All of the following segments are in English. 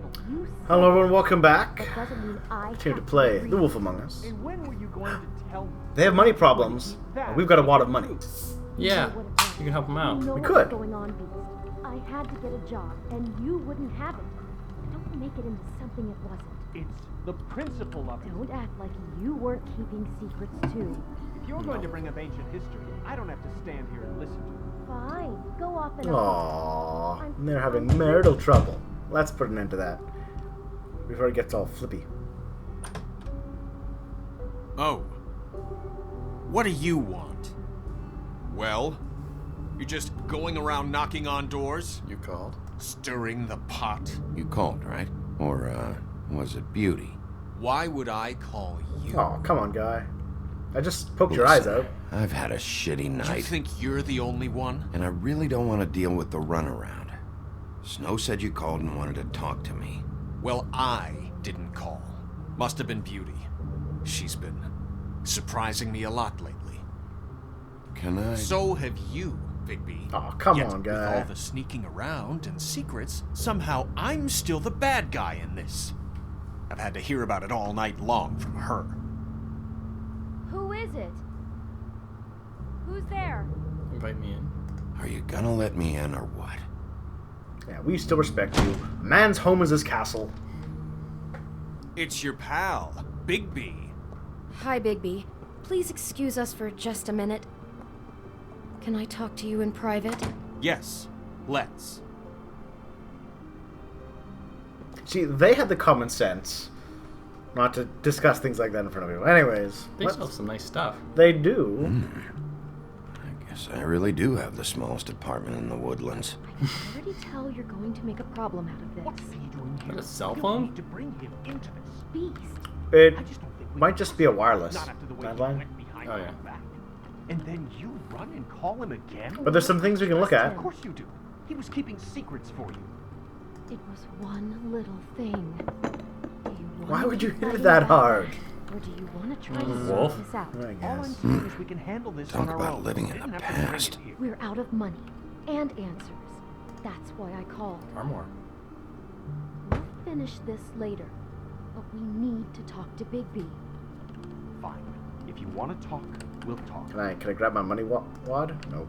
settled. Hello everyone, welcome back. That doesn't mean I Here to have play agree. The Wolf Among Us. And when were you going to tell me? They have money problems, and we've got a lot of money. Yeah, You know what it you can help him out. You know We what could. was going on, Beast. I had to get a job, and you wouldn't have it. Don't make it into something it wasn't. It's the principle of it. Don't act like you weren't keeping secrets too. If you're going to bring up ancient history, I don't have to stand here and listen to it. Fine, go off and Aww, and they're having marital trouble. Let's put an end to that before it gets all flippy. Oh. What do you want? Well, you're just going around knocking on doors? You called? Stirring the pot? You called, right? Or, was it Beauty? Why would I call you? Oh, come on, guy. I just poked your eyes out. I've had a shitty You night, think you're the only one? and I really don't want to deal with the runaround. Snow said you called and wanted to talk to me. Well, I didn't call. Must have been Beauty. She's been surprising me a lot lately. Can I... So have you, Bigby. Oh, come Yet, on, with guy. all the sneaking around and secrets, somehow I'm still the bad guy in this. I've had to hear about it all night long from her. Who is it? Who's there? Invite me in. Are you gonna let me in or what? Yeah, we still respect you. A man's home is his castle. It's your pal, Bigby. Hi, Bigby. Please excuse us for just a minute. Can I talk to you in private? Yes, let's. See, they had the common sense not to discuss things like that in front of you. Anyways, They let's- sell some nice stuff. they do. I guess I really do have the smallest apartment in the Woodlands. I can already tell you're going to make a problem out of What's this. he doing here? What, a cell You phone? need to bring him into this. Beast. It I just don't think we might can just be a wireless Not after the way he landline. went behind Oh, my yeah. back. And then you run and call him again? But there's some things we can look at. Of course you do. He was keeping secrets for you. It was one little thing. Do you want Why to would you keep hit it fighting that back? hard? Or do you want to try to Wolf? sort this out? I All I'm guess. saying is we can handle this Talk on our about own. living in We the didn't have to bring past. it here. We're out of money and answers. That's why I called. Or more. We'll finish this later, but we need to talk to Bigby. Fine. If you want to talk, we'll talk. Can I grab my money wad? No.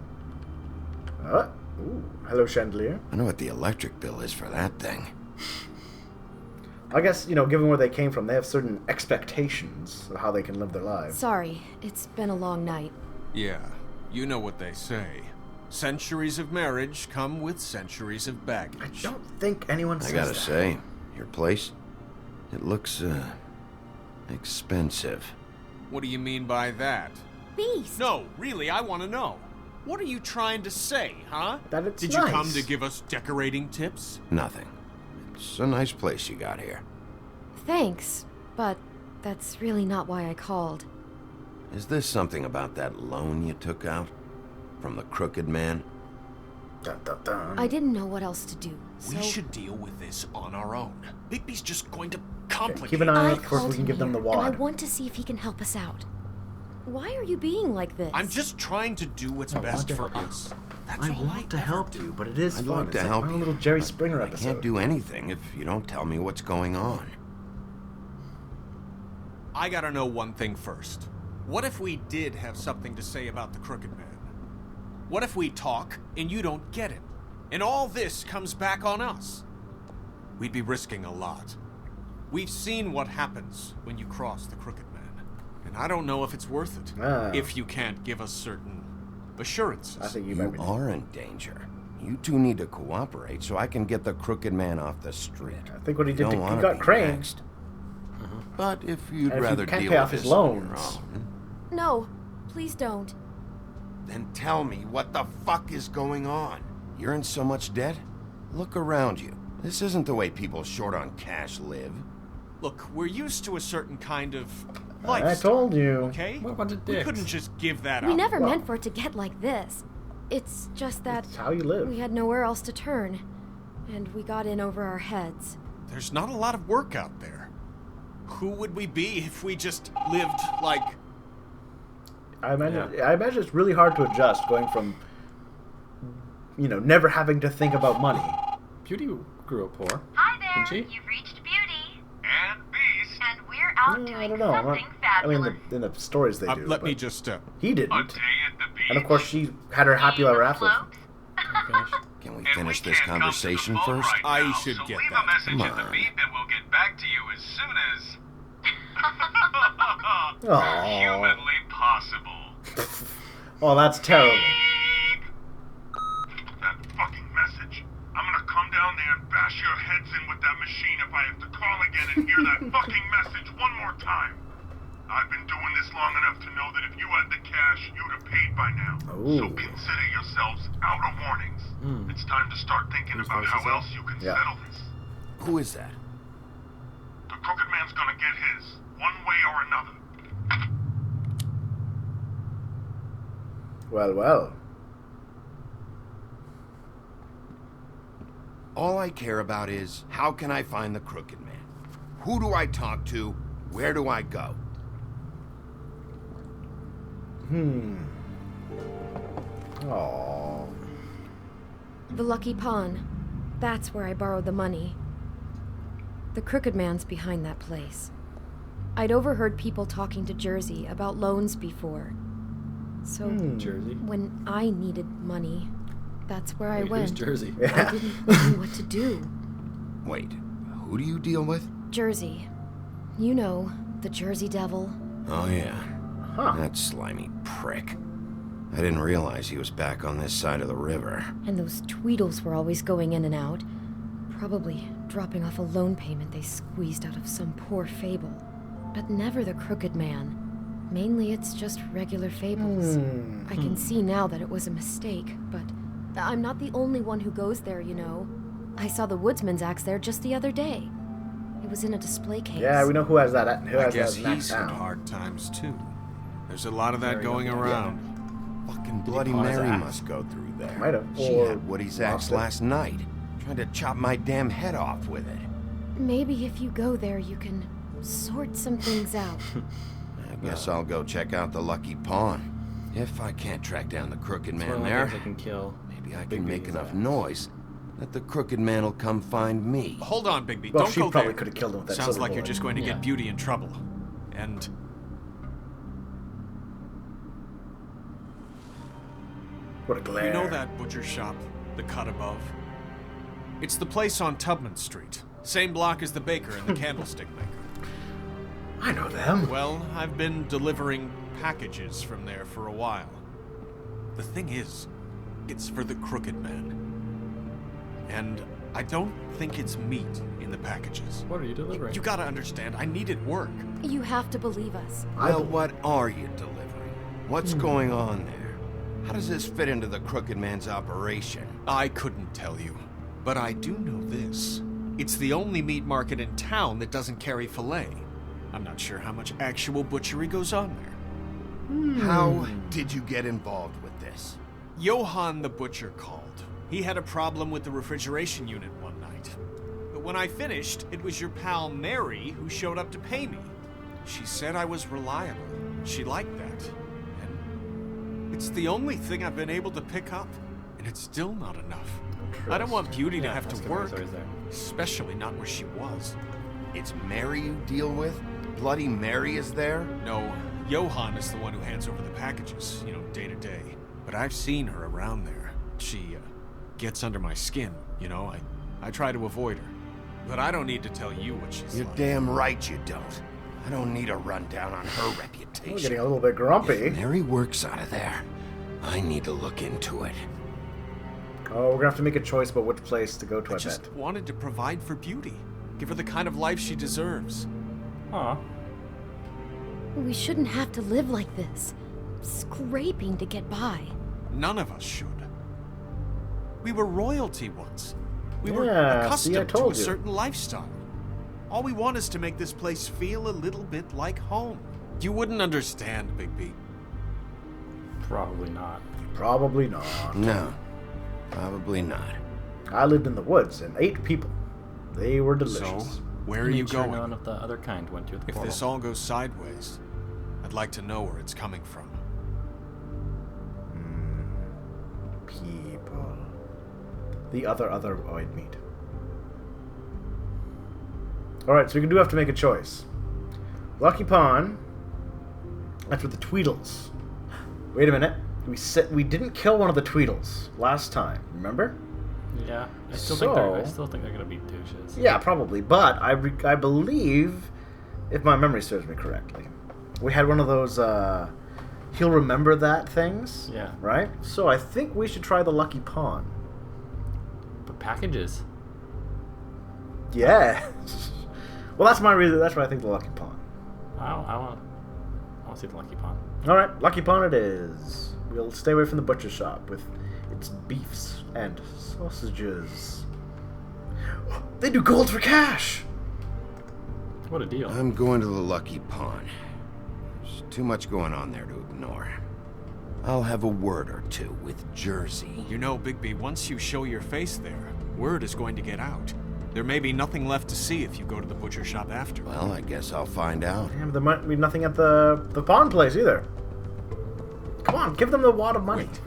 Ooh, hello, chandelier. I know what the electric bill is for that thing. I guess, given where they came from, they have certain expectations of how they can live their lives. Sorry, it's been a long night. Yeah, you know what they say. Centuries of marriage come with centuries of I baggage. don't think anyone I says gotta that. say, your place, it looks, expensive. What do you mean by that? Beast! No, really, I want to know. What are you trying to say, huh? That it's Did you come nice. to give us decorating tips? Nothing. It's a nice place you got here. Thanks, but that's really not why I called. Is this something about that loan you took out? From the crooked man? Dun, dun, dun. I didn't know what else to do, so We should deal with this on our own. Bigby's just going to complicate keep an eye I out for if called we can him give them the here, and I wad. want to see if he can help us out. Why are you being like this? I'm just trying to do what's best want for to help you. us. That's I all want to ever help do. you, but it is I'd fun. like to It's help my you. little Jerry but Springer I episode. can't do anything if you don't tell me what's going on. I gotta know one thing first. What if we did have something to say about the Crooked Man? What if we talk and you don't get it? And all this comes back on us? We'd be risking a lot. We've seen what happens when you cross the Crooked Man. And I don't know if it's worth it. Ah. If you can't give us certain assurances. I think you might You be. are in danger. You two need to cooperate so I can get the crooked man off the street. I think what he did Don't to he wanna got be Crane. next. But if you'd And if you rather can't deal pay with off his this on your loans. own, No, please don't. then tell me what the fuck is going on. You're in so much debt? Look around you. This isn't the way people short on cash live. Look, we're used to a certain kind of I lifestyle. told you. Okay? What bunch of We dicks? couldn't just give that We up. never Well- meant for it to get like this. It's just that It's how you live. we had nowhere else to turn, and we got in over our heads. There's not a lot of work out there. Who would we be if we just lived like... I imagine it's really hard to adjust going from, never having to think about money. Beauty grew up poor. Hi there! Didn't she? You've reached Beauty, And Beast. and we're out I doing don't know. something I mean, fabulous. in the stories they do. Let me but just, He A didn't. day at the beach. And of course, she had her happy ever after. Slopes? Oh, gosh. Can we And finish we this can't come to the conversation phone first? right I now, should so get leave that. a message Come at the on. beep and we'll get back to you as soon as Aw. humanly possible. Oh, that's terrible. That fucking message. I'm gonna come down there and bash your heads in with that machine if I have to call again and hear that fucking message one more time. I've been doing this long enough to know that if you had the cash, you'd have paid by now. So Ooh. consider yourselves out of warnings. It's time to start thinking Whose about voice how is that? else you can Yeah. settle this. Who is that? The Crooked Man's gonna get his, one way or another. Well, well. All I care about is, how can I find the Crooked Man? Who do I talk to? Where do I go? Aww. The Lucky Pawn. That's where I borrowed the money. The Crooked Man's behind that place. I'd overheard people talking to Jersey about loans before. So Jersey. when I needed money, that's where I Wait, went. who's Jersey? I didn't know what to do. Wait, who do you deal with? Jersey. You know, the Jersey Devil. Oh, yeah. Huh. That slimy prick. I didn't realize he was back on this side of the river. And those Tweedles were always going in and out. Probably dropping off a loan payment they squeezed out of some poor fable. But never the Crooked Man. Mainly it's just regular fables. I can see now that it was a mistake, but I'm not the only one who goes there, you know. I saw the Woodsman's axe there just the other day. It was in a display case. Yeah, we know who has that. Who I has guess that he's had now. hard times too. There's a lot of that Very going good. around. Fucking Bloody pawn his Mary axe? must go through there. Might have, She or had Woody's lost axe it. last night. Tried to chop my damn head off with it. Maybe if you go there, you can sort some things out. I guess I'll go check out the Lucky Pawn. If I can't track down the Crooked It's one Man of the there, things I can kill. maybe I Big can make Big's enough axe. noise that the Crooked Man will come find me. Hold on, Bigby. Well, Don't she go probably there. could have killed him with that Sounds silver like you're bullet. just going to Yeah. get Beauty in trouble. And What a glare. you know that butcher shop, the cut above? It's the place on Tubman Street. Same block as the baker and the candlestick maker. I know them. Well, I've been delivering packages from there for a while. The thing is, it's for the Crooked Man. And I don't think it's meat in the packages. What are you delivering? You gotta understand, I needed work. You have to believe us. Well, what are you delivering? What's going on there? How does this fit into the Crooked Man's operation? I couldn't tell you, but I do know this. It's the only meat market in town that doesn't carry filet. I'm not sure how much actual butchery goes on there. How did you get involved with this? Johann the butcher called. He had a problem with the refrigeration unit one night. But when I finished, it was your pal Mary who showed up to pay me. She said I was reliable. She liked that. And it's the only thing I've been able to pick up, and it's still not enough. I don't want Beauty to Yeah, have that's to good, work, it's always there. especially not where she was. It's Mary you deal with? Bloody Mary is there? No, Johann is the one who hands over the packages, day to day. But I've seen her around there. She gets under my skin, I try to avoid her. But I don't need to tell you what she's You're like. damn right you don't. I don't need a rundown on her We're reputation. getting a little bit grumpy. If Mary works out of there, I need to look into it. Oh, we're gonna have to make a choice about which place to go to, I I just bet. wanted to provide for Beauty. Give her the kind of life she deserves. Aw. We shouldn't have to live like this. Scraping to get by. None of us should. We were royalty once. We were Yeah, see, I accustomed to told a you. certain lifestyle. All we want is to make this place feel a little bit like home. You wouldn't understand, Bigby. Probably not. Probably not. No, probably not. I lived in the woods and ate people. They were delicious. So, where are you Need to going? know if the other kind went through the If portal. this all goes sideways, I'd like to know where it's coming from. People. The other oid meat. Alright, so we do have to make a choice. Lucky Pawn. That's with the Tweedles. Wait a minute. We didn't kill one of the Tweedles last time, remember? Yeah. I still think they're gonna be douches. Yeah, probably. But I believe, if my memory serves me correctly, we had one of those he'll remember that things. Yeah. Right? So I think we should try the Lucky Pawn. But packages. Yeah. Well, that's my reason. That's why I think the Lucky Pawn. I want to see the Lucky Pawn. All right, Lucky Pawn it is. We'll stay away from the butcher shop with its beefs and sausages. They do gold for cash. What a deal. I'm going to the Lucky Pawn. There's too much going on there to ignore. I'll have a word or two with Jersey. You know, Bigby, once you show your face there, word is going to get out. There may be nothing left to see if you go to the butcher shop after. Well, I guess I'll find out. Damn, there might be nothing at the pawn place either. Come on, give them the wad of money. Wait,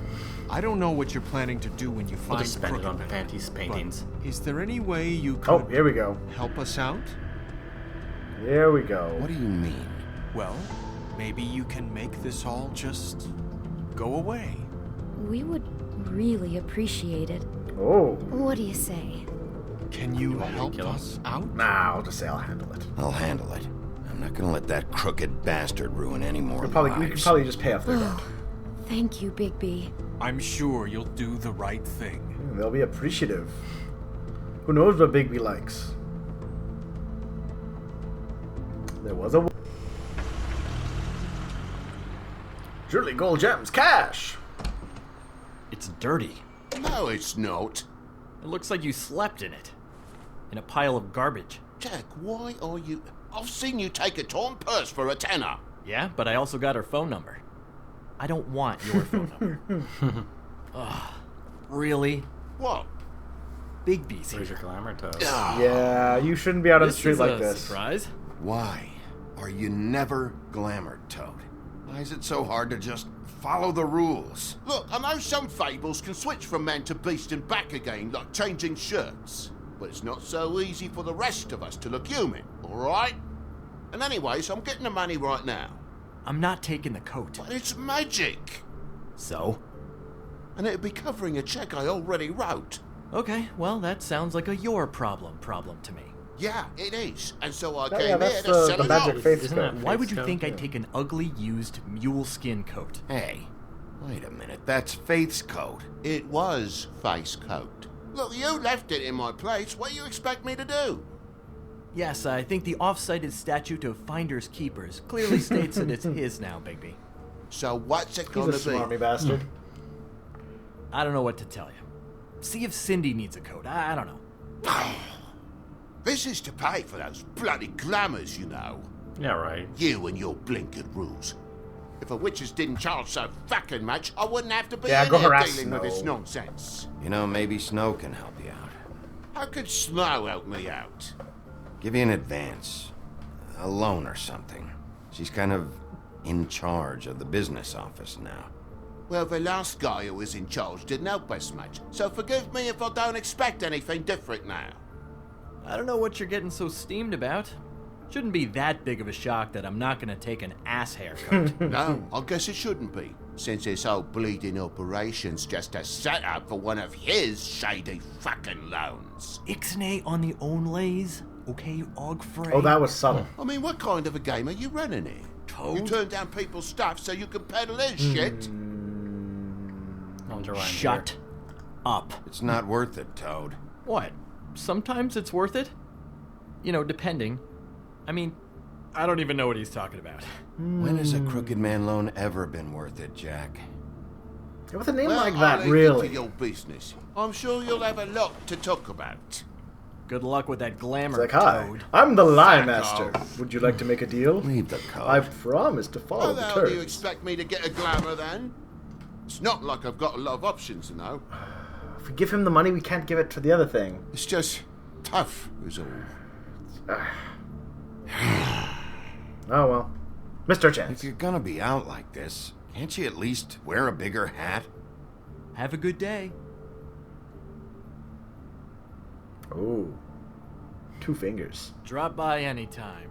I don't know what you're planning to do when you We'll find just spend it Crooked on Man, panties paintings. but is there any way you could Oh, here we go. help us out? Here we go. What do you mean? Well, maybe you can make this all just go away. We would really appreciate it. Oh. What do you say? Can you Want me to help kill him? us out? Nah, I'll just say I'll handle it. I'll handle it. I'm not gonna let that crooked bastard ruin any more We lives. could probably just pay off their debt. Thank you, Bigby. I'm sure you'll do the right thing. They'll be appreciative. Who knows what Bigby likes? There was a... Surely gold gems, cash! It's dirty. No, it's not. It looks like you slept in it. In a pile of garbage. Jack, why are you... I've seen you take a torn purse for a tenner. Yeah, but I also got her phone number. I don't want your phone number. Ugh. Really? What? Bigby's Where's your here. glamour toes? Yeah, you shouldn't be out on the This street is like a this. surprise. Why are you never glamored, Toad? Why is it so hard to just follow the rules? Look, I know some fables can switch from man to beast and back again, like changing shirts. But it's not so easy for the rest of us to look human, alright? And anyways, I'm getting the money right now. I'm not taking the coat. But it's magic! So? And it'd be covering a check I already wrote. Okay, well, that sounds like a your problem to me. Yeah, it is. And so I Oh, came yeah, here that's to the sell it magic off. faith Isn't that spell. Why would you Faith's think coat? I'd take an ugly, used mule skin coat? Hey, wait a minute. That's Faith's coat. It was face coat. Look, you left it in my place. What do you expect me to do? Yes, I think the off-cited statute of Finders Keepers clearly states that it's his now, Bigby. So what's it He's gonna a smarmy be? bastard. I don't know what to tell you. See if Cindy needs a coat. I don't know. This is to pay for those bloody glamours, you know. Yeah, right. You and your blinkered rules. If the witches didn't charge so fucking much, I wouldn't have to be Yeah, in go here harass dealing with this Snow. nonsense. You know, maybe Snow can help you out. How could Snow help me out? Give you an advance. A loan or something. She's kind of in charge of the business office now. Well, the last guy who was in charge didn't help us much, so forgive me if I don't expect anything different now. I don't know what you're getting so steamed about. Shouldn't be that big of a shock that I'm not gonna take an ass haircut. No, I guess it shouldn't be, since this whole bleeding operation's just a setup for one of his shady fucking loans. Ixnay on the own lays, okay, Ogfrey? Oh, that was subtle. I mean, what kind of a game are you running here? Toad? You turn down people's stuff so you can peddle his shit? I wonder why I'm Shut up. It's not worth it, Toad. What? Sometimes it's worth it? You know, depending. I mean, I don't even know what he's talking about. When has a Crooked Man loan ever been worth it, Jack? With a name Well, like I'll that, leave it really. to your business. I'm sure you'll have a lot to talk about. Good luck with that It's glamour, like, hi, Toad. I'm the Lie Fuck Master. off. Would you like to make a deal? Leave the coat. I promise to follow How the the hell do you terms. expect me to get a glamour then? It's not like I've got a lot of options, you know. If we give him the money, we can't give it to the other thing. It's just tough, is all. Oh well. Mr. If Chance. you're gonna be out like this, can't you at least wear a bigger hat? Have a good day. Ooh. 2 fingers. Drop by anytime.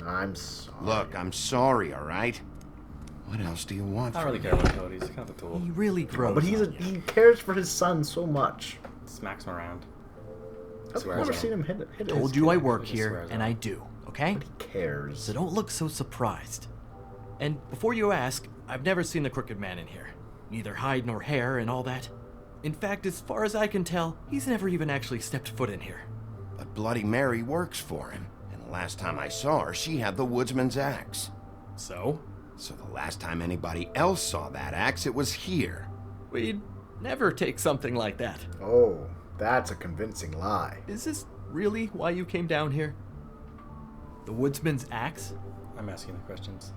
I'm sorry. Look, I'm sorry, all right? What else do you want I don't from really me? care about Cody. He's kind of a tool. He really grows. But he cares for his son so much. Smacks him around. I've Swears never at seen him. him hit Told his you I kid. work He here, swears and at I him. do, okay? But he cares. So don't look so surprised. And before you ask, I've never seen the Crooked Man in here. Neither hide nor hair and all that. In fact, as far as I can tell, he's never even actually stepped foot in here. But Bloody Mary works for him. And the last time I saw her, she had the woodsman's axe. So? So the last time anybody else saw that axe, it was here. We'd never take something like that. Oh, that's a convincing lie. Is this really why you came down here? The woodsman's axe? I'm asking the questions.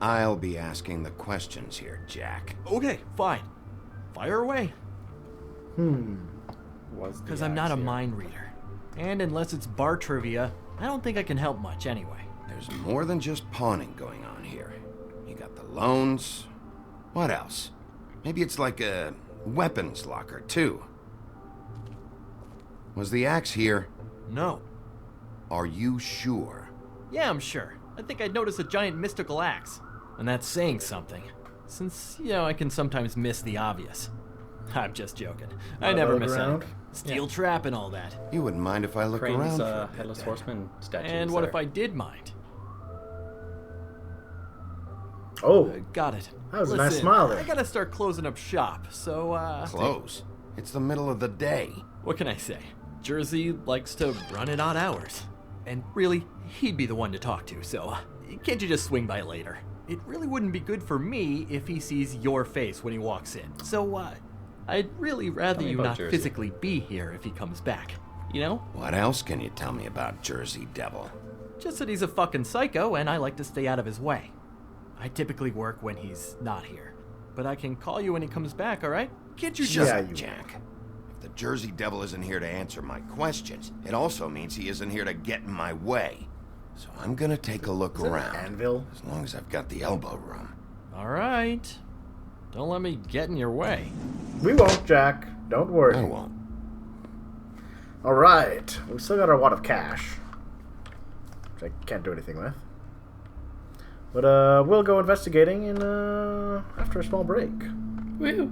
I'll be asking the questions here, Jack. Okay, fine. Fire away. Was the Because I'm not a axe here? mind reader. And unless it's bar trivia, I don't think I can help much anyway. There's more than just pawning going on here. You got the loans. What else? Maybe it's like a weapons locker, too. Was the axe here? No. Are you sure? Yeah, I'm sure. I think I'd notice a giant mystical axe. And that's saying something. Since, I can sometimes miss the obvious. I'm just joking. I never miss around? anything. Steel trap and all that. You wouldn't mind if I looked Crane's around for a bit Headless then. Horseman statue. And is what there. if I did mind? Oh, Got it. that was a Listen, nice smile there. I gotta start closing up shop, so, Close. It's the middle of the day. what can I say? Jersey likes to run at odd hours. And really, he'd be the one to talk to, so can't you just swing by later? It really wouldn't be good for me if he sees your face when he walks in. So, I'd really rather Tell me you about not Jersey. physically be here if he comes back. You know? What else can you tell me about Jersey Devil? Just that he's a fucking psycho and I like to stay out of his way. I typically work when he's not here. But I can call you when he comes back, alright? Can't you just... Yeah, you Jack. If the Jersey Devil isn't here to answer my questions, it also means he isn't here to get in my way. So I'm gonna take a look Is that an around. anvil? As long as I've got the elbow room. Alright. Don't let me get in your way. We won't, Jack. Don't worry. I won't. All right, we still got our wad of cash, which I can't do anything with. But we'll go investigating in after a small break. Woo!